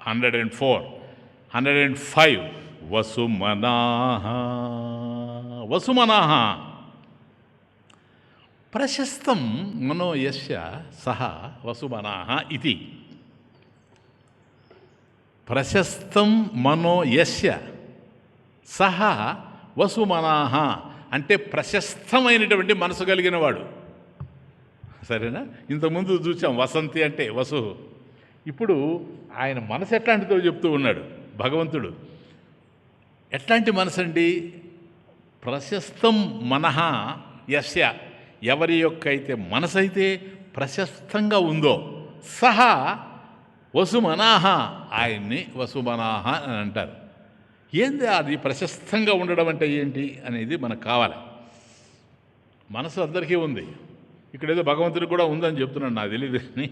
104, 105. వసుమనాః. వసుమనాః ప్రశస్తం మనో యస్య సహ వసుమనాః ఇతి. ప్రశస్తం మనో యస్య సహ వసుమనాః అంటే ప్రశస్తమైనటువంటి మనసు కలిగిన వాడు. సరేనా? ఇంతకుముందు చూసాం వసంతి అంటే వసు. ఇప్పుడు ఆయన మనసు ఎట్లాంటిదో చెప్తూ ఉన్నాడు భగవంతుడు. ఎట్లాంటి మనసు అండి? ప్రశస్తం మనః యస్య, ఎవరి యొక్క అయితే మనసు అయితే ప్రశస్తంగా ఉందో, సహా వసుమనాః, ఆయన్ని వసుమనాః అని అంటారు. ఏంది అది ప్రశస్తంగా ఉండడం అంటే ఏంటి అనేది మనకు కావాలి. మనసు అందరికీ ఉంది, ఇక్కడేదో భగవంతుడికి కూడా ఉందని చెప్తున్నాడు, నాకు తెలియదు. కానీ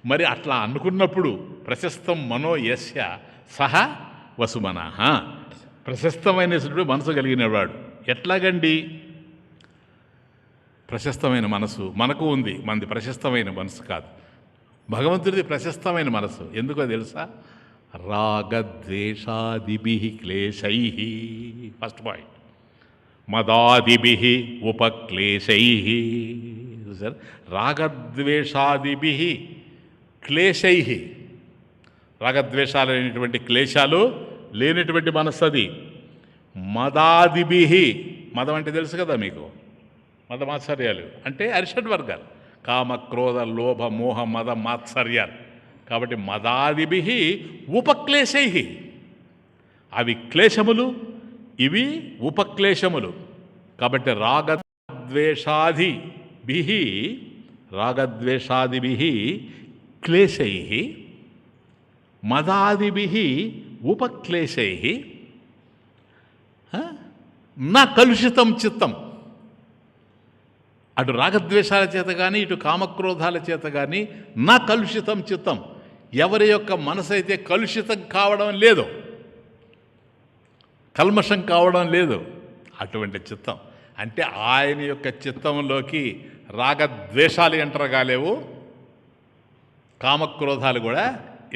మరి అట్లా అనుకున్నప్పుడు ప్రశస్తం మనో యస్య సహ వసుమనాః, ప్రశస్తమైనటువంటి మనసు కలిగినవాడు. ఎట్లాగండి? ప్రశస్తమైన మనసు మనకు ఉంది, మనది ప్రశస్తమైన మనసు కాదు, భగవంతుడిది ప్రశస్తమైన మనసు. ఎందుకో తెలుసా? రాగద్వేషాదిభిః క్లేశైః, ఫస్ట్ పాయింట్. మదాదిభిః ఉపక్లేశైః. చూసారు? రాగద్వేషాదిభిః క్లేశైః, రాగద్వేషాలు అనేటువంటి క్లేశాలు లేనటువంటి మనస్సు అది. మదాదిభిః, మదం అంటే తెలుసు కదా మీకు, మదమాత్సర్యాలు అంటే అరిషడ్ వర్గాలు, కామ క్రోధ లోభ మోహ మద మాత్సర్యాలు. కాబట్టి మదాదిభిః ఉపక్లేశైః, అవి క్లేశములు, ఇవి ఉపక్లేశములు. కాబట్టి రాగద్వేషాదిభిః క్లేశైః మదాదిభిః ఉపక్లేశైః నా కలుషితం చిత్తం. అటు రాగద్వేషాల చేత కానీ ఇటు కామక్రోధాల చేత కానీ నా కలుషితం చిత్తం, ఎవరి యొక్క మనసు అయితే కలుషితం కావడం లేదు, కల్మషం కావడం లేదు, అటువంటి చిత్తం. అంటే ఆయన యొక్క చిత్తంలోకి రాగద్వేషాలు ఎంటర్ కాలేవు, కామక్రోధాలు కూడా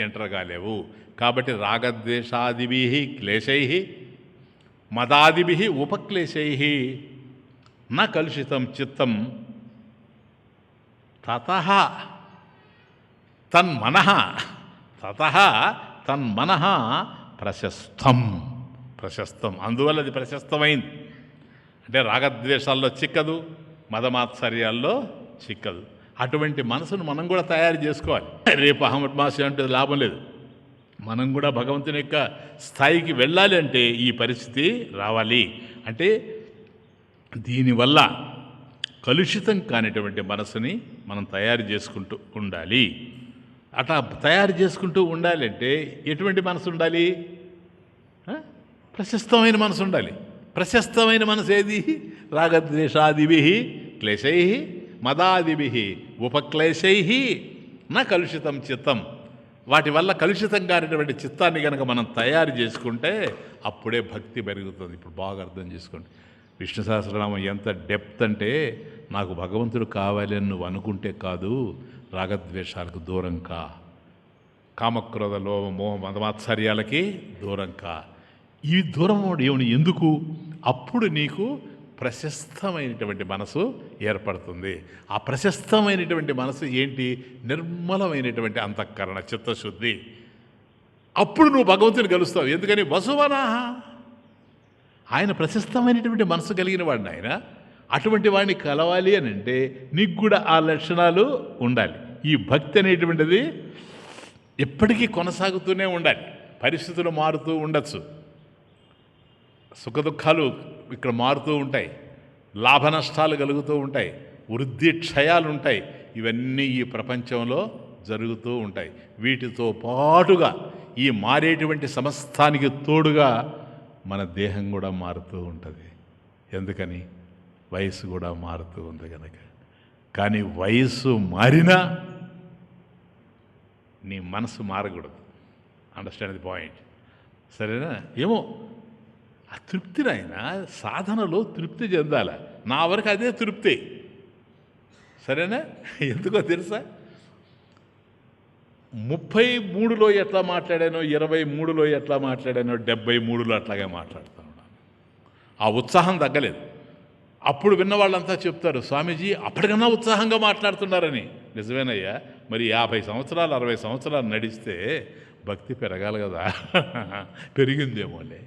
ఎంటర్ కాలేవు. కాబట్టి రాగద్వేషాదిభిః క్లేశైః మదాదిభిః ఉపక్లేశైః నా కలుషితం చిత్తం. తతః తన్మనః, తతః తన్మనః ప్రశస్తం, ప్రశస్తం. అందువల్ల అది ప్రశస్తమైంది. అంటే రాగద్వేషాల్లో చిక్కదు, మదమాత్సర్యాల్లో చిక్కదు. అటువంటి మనసును మనం కూడా తయారు చేసుకోవాలి. రేపు అహ్మద్ మాసి అంటే లాభం లేదు. మనం కూడా భగవంతుని యొక్క స్థాయికి వెళ్ళాలి అంటే ఈ పరిస్థితి రావాలి. అంటే దీనివల్ల కలుషితం కానిటువంటి మనసుని మనం తయారు చేసుకుంటూ ఉండాలి. అట్లా తయారు చేసుకుంటూ ఉండాలంటే ఎటువంటి మనసు ఉండాలి? ప్రశస్తమైన మనసు ఉండాలి. ప్రశస్తమైన మనసు ఏది? రాగద్వేషాదిభిః క్లేశైః మదాదిభిః ఉపక్లేశైః నా కలుషితం చిత్తం. వాటి వల్ల కలుషితం కానిటువంటి చిత్తాన్ని కనుక మనం తయారు చేసుకుంటే అప్పుడే భక్తి పెరుగుతుంది. ఇప్పుడు బాగా అర్థం చేసుకోండి. విష్ణు సహస్రనామం ఎంత డెప్త్ అంటే, నాకు భగవంతుడు కావాలి అని నువ్వు అనుకుంటే కాదు, రాగద్వేషాలకు దూరం కా, కామక్రోధ లోభ మోహ మదమాత్సర్యాలకి దూరం కా. ఈ దూరం ఏమని ఎందుకు? అప్పుడు నీకు ప్రశస్తమైనటువంటి మనసు ఏర్పడుతుంది. ఆ ప్రశస్తమైనటువంటి మనసు ఏంటి? నిర్మలమైనటువంటి అంతఃకరణ, చిత్తశుద్ధి. అప్పుడు నువ్వు భగవంతుని కలుస్తావు. ఎందుకని? వసుమనాః, ఆయన ప్రశస్తమైనటువంటి మనసు కలిగిన వాడిని ఆయన. అటువంటి వాడిని కలవాలి అని అంటే నీకు కూడా ఆ లక్షణాలు ఉండాలి. ఈ భక్తి అనేటువంటిది ఎప్పటికీ కొనసాగుతూనే ఉండాలి. పరిస్థితులు మారుతూ ఉండొచ్చు, సుఖదుఖాలు ఇక్కడ మారుతూ ఉంటాయి, లాభ నష్టాలు కలుగుతూ ఉంటాయి, వృద్ధి క్షయాలు ఉంటాయి. ఇవన్నీ ఈ ప్రపంచంలో జరుగుతూ ఉంటాయి. వీటితో పాటుగా ఈ మారేటువంటి సమస్తానికి తోడుగా మన దేహం కూడా మారుతూ ఉంటుంది. ఎందుకని? వయసు కూడా మారుతూ ఉంది కనుక. కానీ వయసు మారినా నీ మనసు మారకూడదు. Understand the point? సరేనా? ఏమో ఆ తృప్తి, నాయన సాధనలో తృప్తి చెందాల. నా వరకు అదే తృప్తి. సరేనా? ఎందుకో తెలుసా? 33లో ఎట్లా మాట్లాడానో, 23లో ఎట్లా మాట్లాడానో, 73లో అట్లాగే మాట్లాడుతూ ఉన్నాను. ఆ ఉత్సాహం తగ్గలేదు. అప్పుడు విన్న వాళ్ళంతా చెప్తారు, స్వామీజీ అప్పటికన్నా ఉత్సాహంగా మాట్లాడుతున్నారని. నిజమేనయ్యా, మరి 50 సంవత్సరాలు 60 సంవత్సరాలు నడిస్తే భక్తి పెరగాలి కదా. పెరిగిందేమోలే.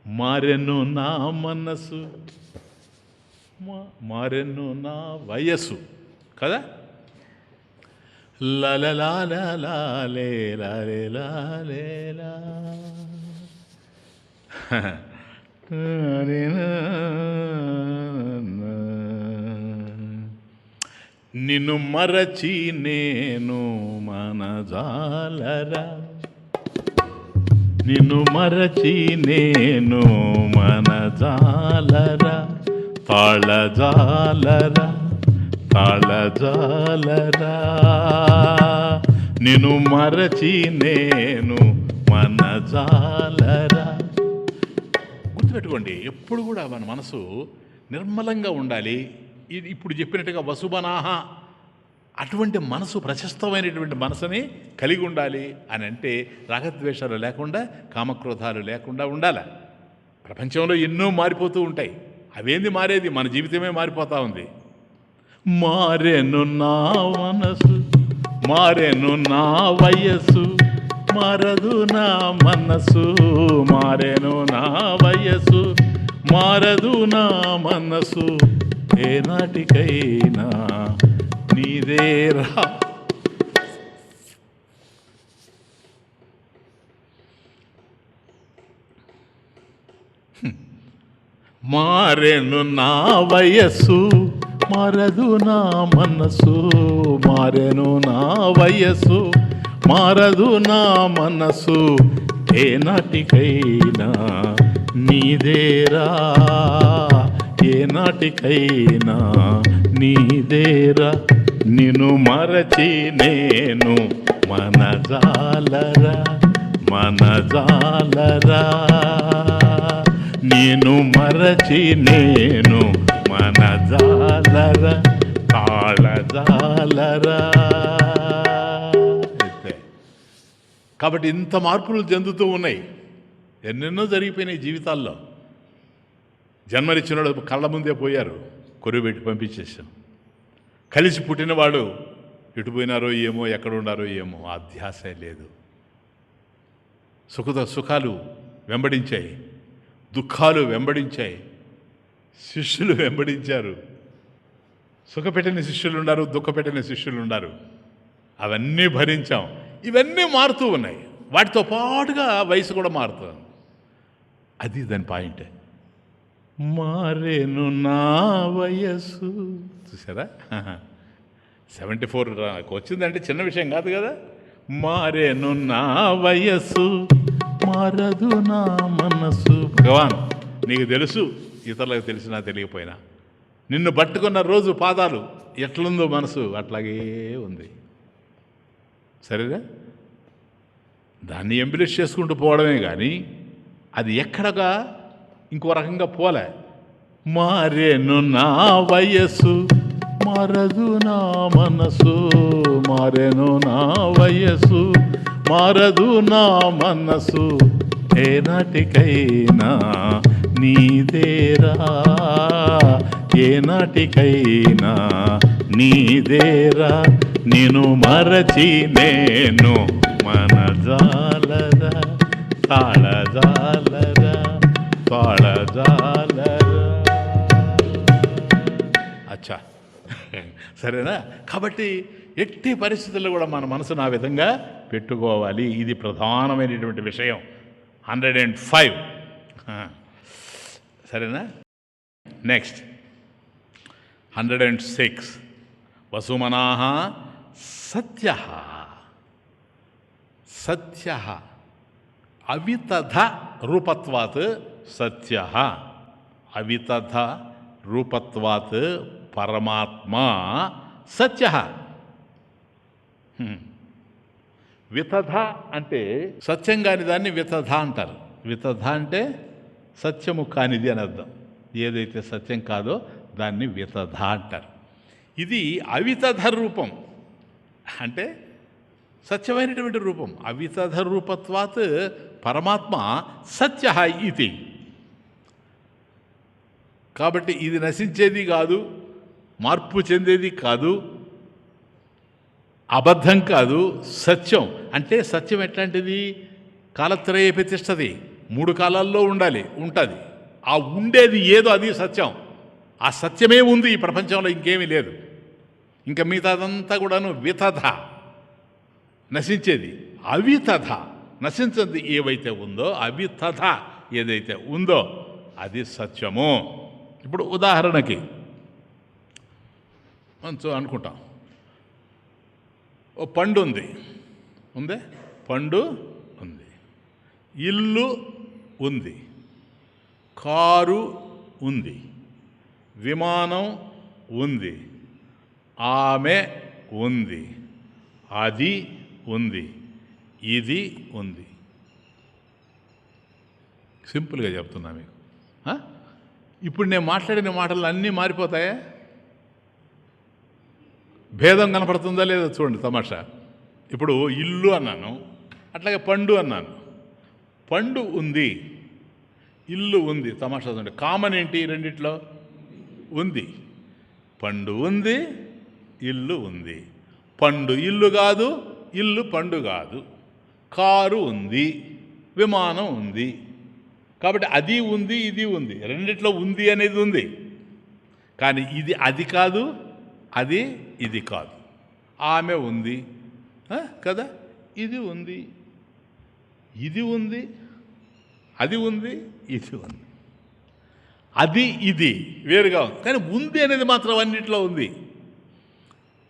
మారెను నా మనసు, మారెను నా వయస్సు కదా. లలలాలే లాలే లాలేలా నిన్ను మరచి నేను మనజాలరా, నిన్ను మరచి నేను మనజాలరా, తాళజాలరా తాళజాలరా, నిన్ను మరచి నేను మనజాలరా. గుర్తుపెట్టుకోండి, ఎప్పుడు కూడా మన మనసు నిర్మలంగా ఉండాలి. ఇది ఇప్పుడు చెప్పినట్టుగా వసుబనాహ అటువంటి మనసు, ప్రశస్తమైనటువంటి మనసుని కలిగి ఉండాలి అని అంటే రాగద్వేషాలు లేకుండా, కామక్రోధాలు లేకుండా ఉండాలి. ప్రపంచంలో ఎన్నో మారిపోతూ ఉంటాయి. అవేంది మారేది? మన జీవితమే మారిపోతూ ఉంది. మారెను నా మనసు, మారెను నా వయస్సు, మారదు నా మనసు, మారెను నా వయస్సు, మారదు నా మనసు, ఏనాటికైనా నీదేరా. మారెను నా వయస్సు, మారదు నా మనసు, మారెను నా వయస్సు, మారదు నా మనసు, ఏనాటికైనా నీదేరా, ఏనాటికైనా నీదేరా, నిన్ను మరచి నేను మనజాలరా, మనజాలరా, నేను మరచి నేను మనజాలరా, తాళజాలరా. కాబట్టి ఇంత మార్పులు చెందుతూ ఉన్నాయి. ఎన్నెన్నో జరిగిపోయినాయి జీవితాల్లో. జన్మనిచ్చినాడు కళ్ళ ముందే పోయారు, కొరువు పెట్టి పంపించేసాం. కలిసి పుట్టినవాడు ఎటు పోయినారో ఏమో, ఎక్కడ ఉన్నారో ఏమో, ఆ ధ్యాసే లేదు. సుఖాలు వెంబడించాయి, దుఃఖాలు వెంబడించాయి, శిష్యులు వెంబడించారు. సుఖపెట్టిన శిష్యులు ఉన్నారు, దుఃఖపెట్టిన శిష్యులు ఉన్నారు. అవన్నీ భరించాం. ఇవన్నీ మారుతూ ఉన్నాయి. వాటితో పాటుగా వయసు కూడా మారుతుంది. అది దాని పాయింట్. మారేను నా వయస్సు. చూసారా, 74 వచ్చిందంటే చిన్న విషయం కాదు కదా. మారేను నా వయస్సు, మారదు నా మనసు. భగవాన్ నీకు తెలుసు, ఇతరులకు తెలిసినా తెలియకపోయినా, నిన్ను పట్టుకున్న రోజు పాదాలు ఎట్లుందో మనసు అట్లాగే ఉంది. సరేనా? దాన్ని ఎంబిలిష్ చేసుకుంటూ పోవడమే కానీ అది ఎక్కడగా ఇంకో రకంగా పోలే. మారేను నా వయస్సు, మారదు నా మనసు, మారేను నా వయస్సు, మారదు నా మనసు, ఏనాటికైనా నీదేరా, ఏనాటికైనా నీదేరా, నిన్ను మరచి నేను మనజాలరా, తాళజాలరా, తాళజాలరా. అచ్చా, సరేనా? కాబట్టి ఎట్టి పరిస్థితుల్లో కూడా మన మనసును ఆ విధంగా పెట్టుకోవాలి. ఇది ప్రధానమైనటువంటి విషయం. 105. సరేనా? నెక్స్ట్ 106. వసుమనాః సత్యః. సత్యః అవితథ రూపత్వాత్ సత్యః. అవితథ రూపత్వాత్ పరమాత్మా సత్యః. వితథ అంటే సత్యం కాని దాన్ని వితథ అంటారు. వితథ అంటే సత్యము కానిది అని అర్థం. ఏదైతే సత్యం కాదో దాన్ని వితథ అంటారు. ఇది అవితథ రూపం. అంటే సత్యమైనటువంటి రూపం. అవితథ రూపత్వాత్ పరమాత్మ సత్య ఇది. కాబట్టి ఇది నశించేది కాదు, మార్పు చెందేది కాదు, అబద్ధం కాదు, సత్యం. అంటే సత్యం ఎట్లాంటిది? కాలత్రయ ప్రతిష్టది, 3 కాలాల్లో ఉంటుంది. ఆ ఉండేది ఏదో అది సత్యం. ఆ సత్యమే ఉంది ఈ ప్రపంచంలో, ఇంకేమీ లేదు. ఇంకా మిగతాదంతా కూడాను వితథ, నశించేది. అవితథ, నశించది ఏవైతే ఉందో, అవితథ ఏదైతే ఉందో అది సత్యము. ఇప్పుడు ఉదాహరణకి మనం అనుకుంటాం, ఓ పండు ఉందే, పండు ఉంది, ఇల్లు ఉంది, కారు ఉంది, విమానం ఉంది, ఆమె ఉంది, అది ఉంది, ఇది ఉంది. సింపుల్గా చెప్తున్నా మీకు. ఇప్పుడు నేను మాట్లాడిన మాటలు అన్నీ మారిపోతాయా? భేదం కనపడుతుందా లేదా చూడండి తమాషా. ఇప్పుడు ఇల్లు అన్నాను, అట్లాగే పండు అన్నాను. పండు ఉంది, ఇల్లు ఉంది. తమాషా చూడండి, కామన్ ఏంటి రెండిట్లో? ఉంది. పండు ఉంది, ఇల్లు ఉంది. పండు ఇల్లు కాదు, ఇల్లు పండు కాదు. కారు ఉంది, విమానం ఉంది. కాబట్టి అది ఉంది, ఇది ఉంది. రెండిట్లో ఉంది అనేది ఉంది. కానీ ఇది అది కాదు, అది ఇది కాదు. ఆమె ఉంది కదా, ఇది ఉంది, ఇది ఉంది, అది ఉంది, ఇది ఉంది. అది ఇది వేరుగా ఉంది, కానీ ఉంది అనేది మాత్రం అన్నింటిలో ఉంది.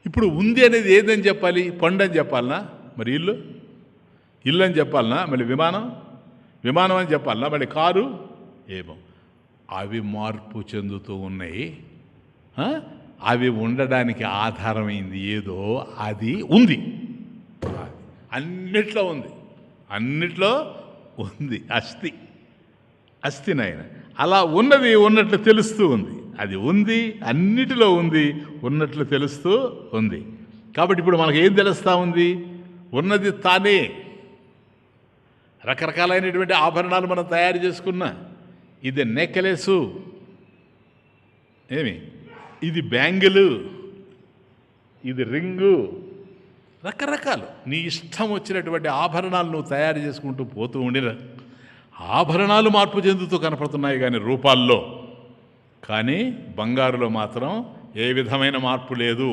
ఇప్పుడు ఉంది అనేది ఏదని చెప్పాలి? పండు అని చెప్పాలనా? మరి ఇల్లు అని చెప్పాలనా? మళ్ళీ విమానం అని చెప్పాలనా? మళ్ళీ కారు ఏమో. అవి మార్పు చెందుతూ ఉన్నాయి. అవి ఉండడానికి ఆధారమైంది ఏదో అది ఉంది. అన్నిట్లో ఉంది. అస్థి నాయన. అలా ఉన్నది ఉన్నట్లు తెలుస్తూ ఉంది. అది ఉంది, అన్నిటిలో ఉంది, ఉన్నట్లు తెలుస్తూ ఉంది. కాబట్టి ఇప్పుడు మనకు ఏం తెలుస్తూ ఉంది? ఉన్నది తానే. రకరకాలైనటువంటి ఆభరణాలు మనం తయారు చేసుకున్నా, ఇది నెక్లెసు, ఇది బ్యాంగిలు, ఇది రింగు, రకరకాలు నీ ఇష్టం వచ్చినటువంటి ఆభరణాలు నువ్వు తయారు చేసుకుంటూ పోతూ ఉండిన ఆభరణాలు మార్పు చెందుతూ కనపడుతున్నాయి కానీ రూపాల్లో. కానీ బంగారులో మాత్రం ఏ విధమైన మార్పు లేదు.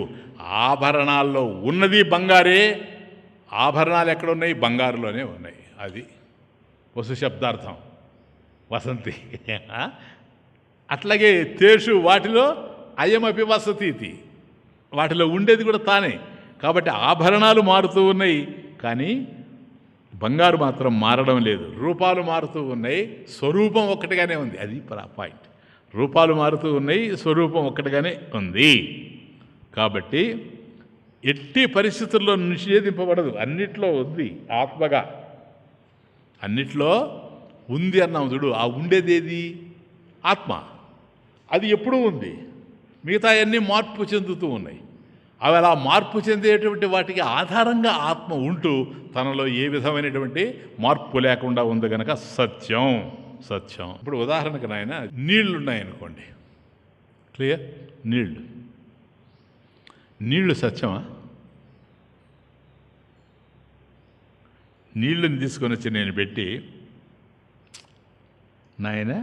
ఆభరణాల్లో ఉన్నది బంగారే, ఆభరణాలు ఎక్కడున్నాయి? బంగారులోనే ఉన్నాయి. అది వసు శబ్దార్థం, వసంతి. అట్లాగే తేషు, వాటిలో అయమపి వసతీతి, వాటిలో ఉండేది కూడా తానే. కాబట్టి ఆభరణాలు మారుతూ ఉన్నాయి కానీ బంగారు మాత్రం మారడం లేదు. రూపాలు మారుతూ ఉన్నాయి, స్వరూపం ఒక్కటిగానే ఉంది. అది పాయింట్. రూపాలు మారుతూ ఉన్నాయి, స్వరూపం ఒక్కటిగానే ఉంది. కాబట్టి ఎట్టి పరిస్థితుల్లో నిషేధింపబడదు. అన్నిట్లో ఉంది ఆత్మగా, అన్నిట్లో ఉంది అన్నాం చూడు. ఆ ఉండేది ఏది? ఆత్మ. అది ఎప్పుడూ ఉంది. మిగతా అన్నీ మార్పు చెందుతూ ఉన్నాయి. అవి అలా మార్పు చెందేటువంటి వాటికి ఆధారంగా ఆత్మ ఉంటూ తనలో ఏ విధమైనటువంటి మార్పు లేకుండా ఉంది కనుక సత్యం. ఇప్పుడు ఉదాహరణకు నాయన నీళ్లున్నాయనుకోండి, క్లియర్? నీళ్లు సత్యమా? నీళ్ళని తీసుకొని వచ్చి నేను పెట్టి, నాయన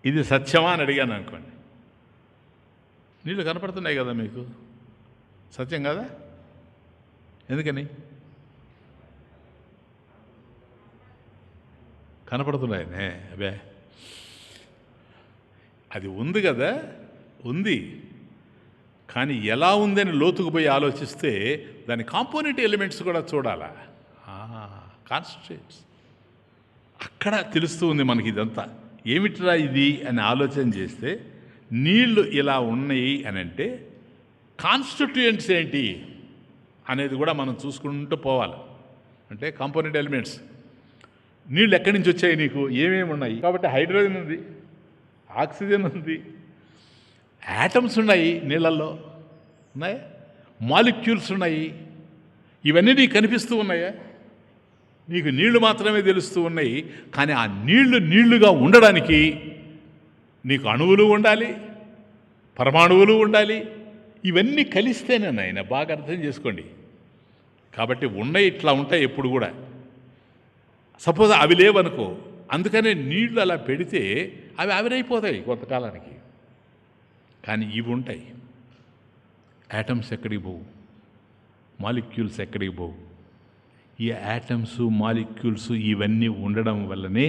ఇది సత్యమా అని అడిగాను అనుకోండి, నీళ్ళు కనపడుతున్నాయి కదా మీకు, సత్యం కదా? ఎందుకని? కనపడుతున్నాయనే. అబే, అది ఉంది కదా, ఉంది. కానీ ఎలా ఉందని లోతుకు పోయి ఆలోచిస్తే దాని కాంపోనెంట్ ఎలిమెంట్స్ కూడా చూడాలా, కాన్స్టిట్యూట్స్. అక్కడ తెలుస్తూ ఉంది మనకి ఇదంతా. ఏమిట్రా ఇది అని ఆలోచన చేస్తే నీళ్లు ఇలా ఉన్నాయి అని అంటే కాన్స్టిట్యూయెంట్స్ ఏంటి అనేది కూడా మనం చూసుకుంటూ పోవాలి. అంటే కాంపోనెంట్ ఎలిమెంట్స్, నీళ్ళు ఎక్కడి నుంచి వచ్చాయి, నీకు ఏమేమి ఉన్నాయి. కాబట్టి హైడ్రోజన్ ఉంది, ఆక్సిజన్ ఉంది, యాటమ్స్ ఉన్నాయి, నీళ్ళల్లో ఉన్నాయి, మాలిక్యూల్స్ ఉన్నాయి. ఇవన్నీ నీకు కనిపిస్తూ ఉన్నాయా? నీకు నీళ్లు మాత్రమే తెలుస్తూ ఉన్నాయి. కానీ ఆ నీళ్లుగా ఉండడానికి నీకు అణువులు ఉండాలి, పరమాణువులు ఉండాలి. ఇవన్నీ కలిస్తేనే నాయన, బాగా అర్థం చేసుకోండి. కాబట్టి ఉన్నాయి, ఇట్లా ఉంటాయి ఎప్పుడు కూడా. సపోజ్ అవి లేవనుకో, అందుకనే నీళ్లు అలా పెడితే అవి ఆవిరైపోతాయి కొంతకాలానికి. కానీ ఇవి ఉంటాయి. యాటమ్స్ ఎక్కడికి పోవు, మాలిక్యూల్స్ ఎక్కడికి పోవు. ఈ యాటమ్స్, మాలిక్యూల్స్ ఇవన్నీ ఉండడం వల్లనే,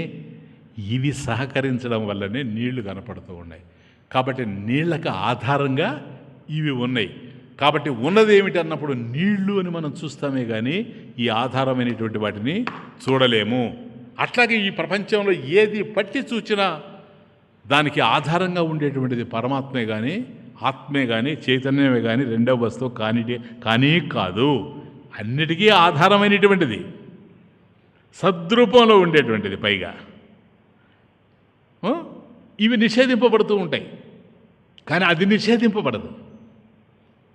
ఇవి సహకరించడం వల్లనే నీళ్లు కనపడుతూ ఉన్నాయి. కాబట్టి నీళ్లకు ఆధారంగా ఇవి ఉన్నాయి. కాబట్టి ఉన్నది ఏమిటి అన్నప్పుడు నీళ్లు అని మనం చూస్తామే కానీ ఈ ఆధారమైనటువంటి వాటిని చూడలేము. అట్లాగే ఈ ప్రపంచంలో ఏది పట్టి చూచినా దానికి ఆధారంగా ఉండేటువంటిది పరమాత్మే కానీ, ఆత్మే కానీ, చైతన్యమే కానీ రెండవ వస్తువు కానీ కాదు. అన్నిటికీ ఆధారమైనటువంటిది, సద్రూపంలో ఉండేటువంటిది. పైగా ఇవి నిషేధింపబడుతూ ఉంటాయి, కానీ అది నిషేధింపబడదు.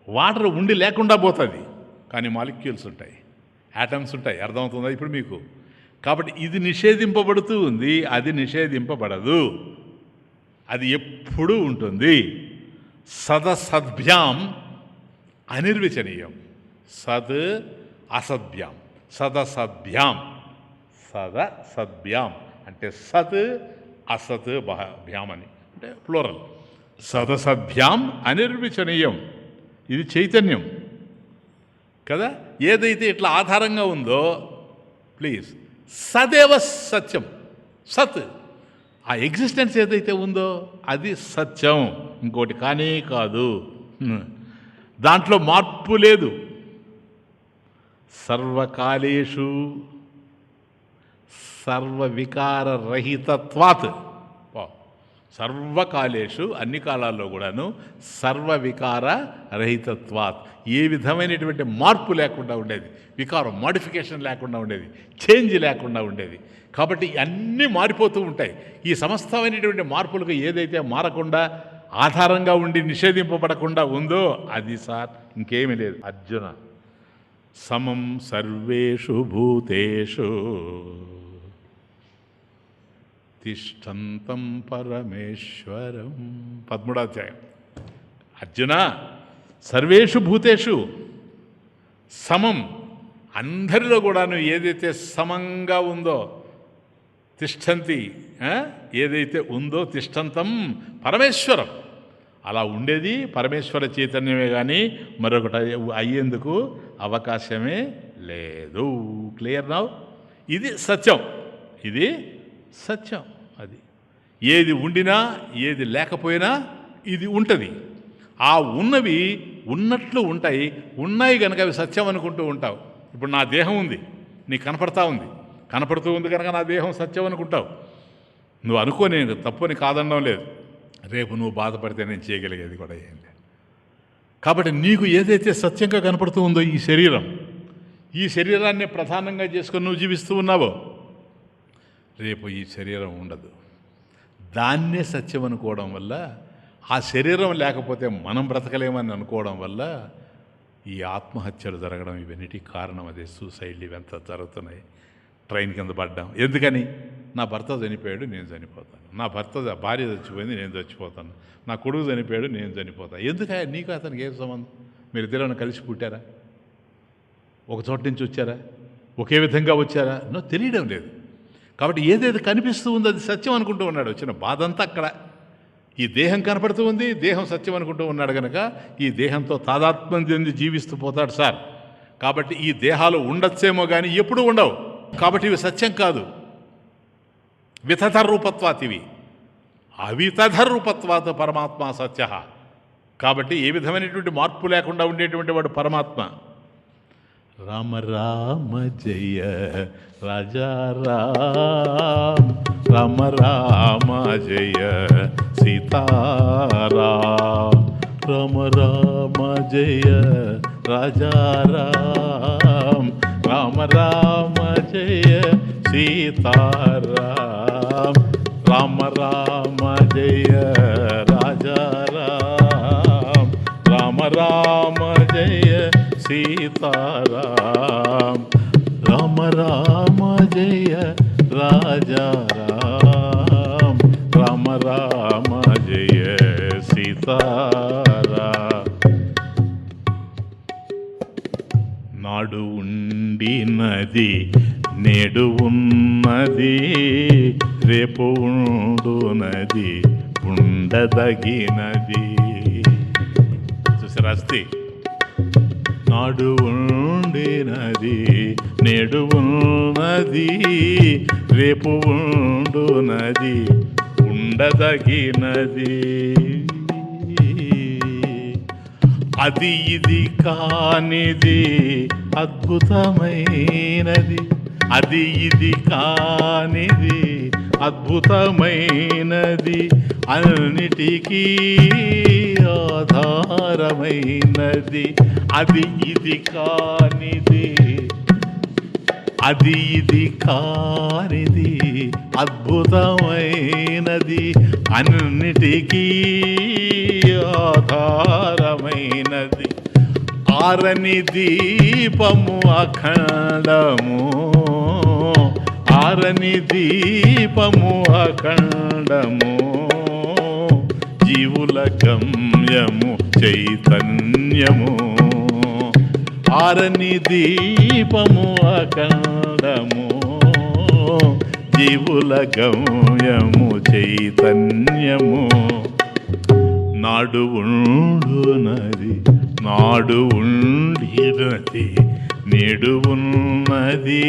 వాటర్ ఉండి లేకుండా పోతుంది, కానీ మాలిక్యూల్స్ ఉంటాయి, యాటమ్స్ ఉంటాయి. అర్థమవుతుందా ఇప్పుడు మీకు? కాబట్టి ఇది నిషేధింపబడుతూ ఉంది, అది నిషేధింపబడదు. అది ఎప్పుడూ ఉంటుంది. సదసద్భ్యాం అనిర్వచనీయం. సద్ అసద్భ్యాం, సదసద్భ్యాం. సదసద్భ్యాం అంటే సత్ అసత్ భ్యాం అని, అంటే ప్లూరల్. సదసద్భ్యాం అనిర్వచనీయం. ఇది చైతన్యం కదా. ఏదైతే ఇట్లా ఆధారంగా ఉందో, ప్లీజ్, సదేవ సత్యం. సత్, ఆ ఎగ్జిస్టెన్స్ ఏదైతే ఉందో అది సత్యం, ఇంకోటి కానీ కాదు. దాంట్లో మార్పు లేదు. సర్వకాలేషు సర్వవికారరహితత్వాత్. సర్వకాలేషు, అన్ని కాలాల్లో కూడాను, సర్వవికార రహితత్వాత్, ఏ విధమైనటువంటి మార్పు లేకుండా ఉండేది, వికారం, మోడిఫికేషన్ లేకుండా ఉండేది, చేంజ్ లేకుండా ఉండేది. కాబట్టి అన్నీ మారిపోతూ ఉంటాయి. ఈ సమస్తమైనటువంటి మార్పులకు ఏదైతే మారకుండా, ఆధారంగా ఉండి నిషేధింపబడకుండా ఉందో అది సార్ ఇంకేమీ లేదు. అర్జున, సమం సర్వేషు భూతేషు తిష్టంతం పరమేశ్వరం. 13వ అధ్యాయం. అర్జున, సర్వేషు భూతేషు సమం, అందరిలో కూడాను ఏదైతే సమంగా ఉందో, తిష్టంతి, ఏదైతే ఉందో, తిష్టంతం పరమేశ్వరం, అలా ఉండేది పరమేశ్వర చైతన్యమే కానీ మరొకటి అయ్యేందుకు అవకాశమే లేదు. Clear now? ఇది సత్యం, ఇది సత్యం. అది ఏది ఉండినా ఏది లేకపోయినా ఇది ఉంటుంది. ఆ ఉన్నవి ఉన్నట్లు ఉంటాయి. ఉన్నాయి కనుక అవి సత్యం అనుకుంటూ ఉంటావు. ఇప్పుడు నా దేహం ఉంది, నీకు కనపడతా ఉంది, కనపడుతూ ఉంది కనుక నా దేహం సత్యం అనుకుంటావు. నువ్వు అనుకో, నేను తప్పుని కాదనడం లేదు. రేపు నువ్వు బాధపడితే నేను చేయగలిగేది కూడా ఏంటి. కాబట్టి నీకు ఏదైతే సత్యంగా కనపడుతూ ఉందో ఈ శరీరం, ఈ శరీరాన్ని ప్రధానంగా చేసుకొని నువ్వు జీవిస్తూ ఉన్నావో, రేపు ఈ శరీరం ఉండదు. దాన్నే సత్యం అనుకోవడం వల్ల, ఆ శరీరం లేకపోతే మనం బ్రతకలేమని అనుకోవడం వల్ల ఈ ఆత్మహత్యలు జరగడం, ఇవన్నిటికీ కారణం అదే. సూసైడ్లు ఇవంతా జరుగుతున్నాయి. ట్రైన్ కింద పడ్డాం. ఎందుకని? నా భర్త చనిపోయాడు, నేను చనిపోతాను. నా భార్య చచ్చిపోయింది, నేను చచ్చిపోతాను. నా కొడుకు చనిపోయాడు, నేను చనిపోతాను. ఎందుకు? నీకు అతనికి ఏం సంబంధం? మీరిద్దరూ కలిసి పుట్టారా? ఒక చోట నుంచి వచ్చారా? ఒకే విధంగా వచ్చారా? తెలియడం లేదు. కాబట్టి ఏదైతే కనిపిస్తూ ఉందో అది సత్యం అనుకుంటూ ఉన్నాడు. వచ్చిన బాధ అంతా అక్కడ. ఈ దేహం కనపడుతూ ఉంది, దేహం సత్యం అనుకుంటూ ఉన్నాడు కనుక ఈ దేహంతో తాదాత్మ్యం చెంది జీవిస్తూ పోతాడు సార్. కాబట్టి ఈ దేహాలు ఉండొచ్చేమో కానీ ఎప్పుడూ ఉండవు. కాబట్టి ఇవి సత్యం కాదు. వితథరూపత్వాత్, ఇవి అవితథరూపత్వాత్ పరమాత్మ సత్య. కాబట్టి ఏ విధమైనటువంటి మార్పు లేకుండా ఉండేటువంటి వాడు పరమాత్మ. రామ రామ జయ రాజా రామ, రామ రామ జయ సీతారామ, రామ రామ జయ రాజా రామ, రామ రామ జయ సీతారామ, రామ రామ జయ రాజా రామ, రామ రామ జయ ఉండినది నేడు ఉన్నది రేపు ఉండునది ఉండదగినది. చూసారా అస్తి? నాడు ఉండినది నేడు ఉన్నది రేపు ఉండునది ఉండదగినది. అది ఇది కానిది అద్భుతమైనది, అది ఇది కానిది అద్భుతమైనది, అన్నిటికీ ఆధారమైనది. అది ఇది కానిది, అది ఇది కానిది అద్భుతమైనది, అన్నిటికీ ఆధారమైనది. ఆరని దీపము అఖండము, ఆరని దీపము అఖండము, జీవుల గమ్యము చైతన్యము. ఆరని దీపము అఖండము, జీవుల గమ్యము చైతన్యము. నాడు ఉండునది నాడు ఉండినది నేడు ఉన్నది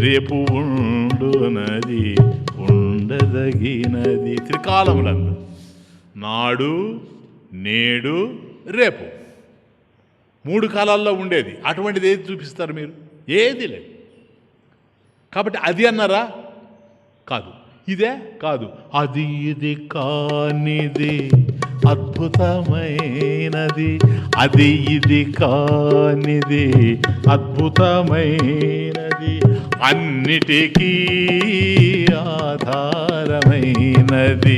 రేపు ఉండునది ఉండదగినది. త్రికాలములందు నాడు నేడు రేపు 3 కాలాల్లో ఉండేది. అటువంటిది ఏది చూపిస్తారు మీరు? ఏది లేదు. కాబట్టి అది అన్నారా? కాదు. ఇదే కాదు. అది ఇది కానిది అద్భుతమైనది, అది ఇది కానిది అద్భుతమైనది, అన్నిటికీ ఆధారమైనది,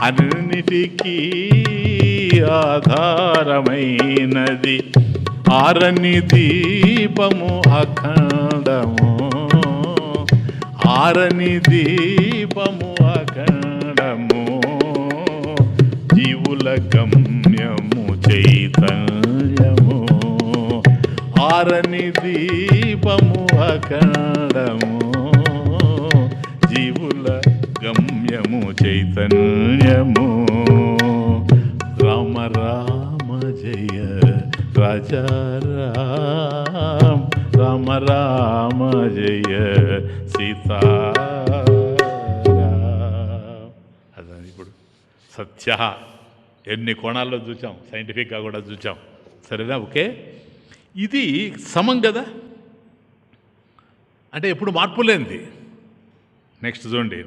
అన్నిటికీ ఆధారమైనది. ఆరని దీపము అఖండము, ఆరని దీపము అఖండము, జీవుల గమ్యము చైతన్యము. ఆరని దీపము అఖండము, జీవుల గమ్యము చైతన్యము. రామ రామ జయ రాజా రామ, రామ రామ జయ సీతారాం. అదే ఇప్పుడు సత్య ఎన్ని కోణాల్లో చూసాం, సైంటిఫిక్గా కూడా చూసాం. సరేనా? ఓకే. ఇది సమం కదా, అంటే ఎప్పుడు మార్పు లేనిది. నెక్స్ట్ చూడండి.